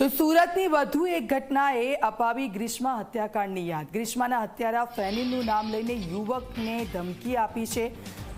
તો સુરતની વધુ એક ઘટનાએ અપાવી ગ્રીષ્મા હત્યાકાંડની યાદ। ગ્રીષ્માના હત્યારા ફેનિલનું નામ લઈને યુવકને ધમકી આપી છે।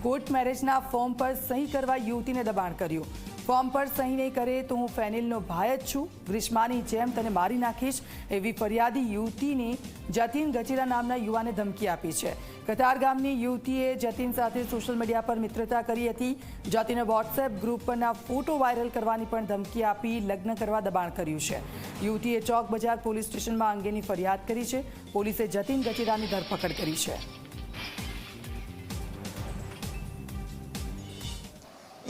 કોર્ટ મેરેજના ફોર્મ પર સહી કરવા યુવતીને દબાણ કર્યું। ફોર્મ પર સહી નહીં કરે તો હું ફેનિલનો ભાઈ જ છું, ગ્રીષ્માની જેમ તને મારી નાખીશ, એવી ફરિયાદી યુવતીને જતીન ગજેરા નામના યુવાને ધમકી આપી છે। કતાર ગામની યુવતીએ જતીન સાથે સોશિયલ મીડિયા પર મિત્રતા કરી હતી। જતીને વોટ્સએપ ગ્રુપ પરના ફોટો વાયરલ કરવાની પણ ધમકી આપી લગ્ન કરવા દબાણ કર્યું છે। યુવતીએ ચોક બજાર પોલીસ સ્ટેશનમાં અંગેની ફરિયાદ કરી છે। પોલીસે જતીન ગજેરાની ધરપકડ કરી છે।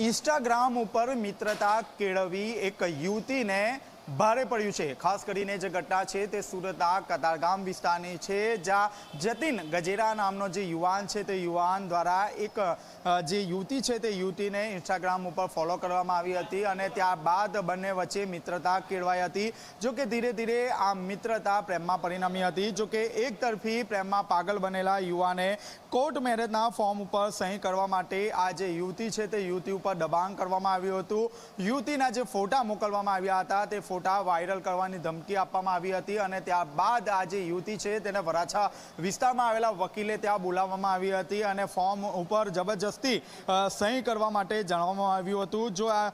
ઇન્સ્ટાગ્રામ ઉપર મિત્રતા કેળવી એક યુવતીને ભારે પડ્યું છે। ખાસ કરીને જે ઘટના છે તે સુરતના કતારગામ વિસ્તારની છે, જ્યાં જતીન ગજેરા નામનો જે યુવાન છે તે યુવાન દ્વારા એક જે યુવતી છે તે યુવતીને ઇન્સ્ટાગ્રામ ઉપર ફોલો કરવામાં આવી હતી અને ત્યારબાદ બંને વચ્ચે મિત્રતા કેળવાઈ હતી। જો કે ધીરે ધીરે આ મિત્રતા પ્રેમમાં પરિણમી હતી। જો કે એક તરફી પ્રેમમાં પાગલ બનેલા યુવાને કોર્ટ મેરેજના ફોર્મ ઉપર સહી કરવા માટે આ જે યુવતી છે તે યુવતી ઉપર દબાણ કરવામાં આવ્યું હતું। યુવતીના જે ફોટા મોકલવામાં આવ્યા હતા તે ફોટા વાયરલ કરવાની ધમકી આપવામાં આવી હતી અને ત્યારબાદ આ જે યુવતી છે તેને વરાછા વિસ્તારમાં આવેલા વકીલે ત્યાં બોલાવવામાં આવી હતી અને ફોર્મ ઉપર જબરજસ્તી સહી કરવા માટે જણાવવામાં આવ્યું હતું। જો આ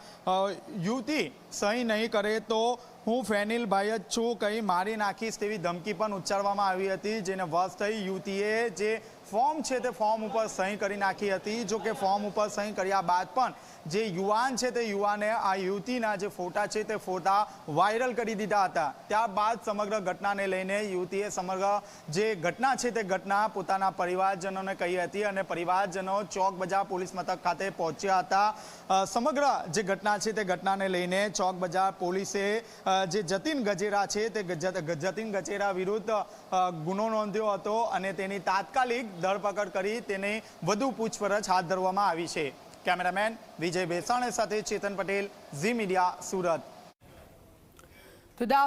યુવતી સહી નહીં કરે તો હું ફેનિલ ભાઈ જ છું, કંઈ મારી નાખીશ તેવી ધમકી પણ ઉચ્ચારવામાં આવી હતી, જેને વશ થઈ યુવતીએ જે ફોર્મ છે તે ફોર્મ ઉપર સહી કરી નાખી હતી। જો કે ફોર્મ ઉપર સહી કર્યા બાદ પણ જે યુવાન છે તે યુવાને આ યુવતીના જે ફોટા છે તે ફોટા વાયરલ કરી દીધા હતા। ત્યારબાદ સમગ્ર ઘટનાને લઈને યુવતીએ સમગ્ર જે ઘટના છે તે ઘટના પોતાના પરિવારજનોને કહી હતી અને પરિવારજનો ચોક બજાર પોલીસ મથક ખાતે પહોંચ્યા હતા। સમગ્ર જે ઘટના છે તે ઘટનાને લઈને ચોક બજાર પોલીસે જે જતીન ગજેરા છે તે જતીન ગજેરા વિરુદ્ધ ગુનો નોંધ્યો હતો અને તેની તાત્કાલિક ધરપકડ કરી તેની વધુ પૂછપરછ હાથ ધરવામાં આવી છે। કેમેરામેન વિજય બેસાણે સાથે ચેતન પટેલ, ઝી મીડિયા, સુરત।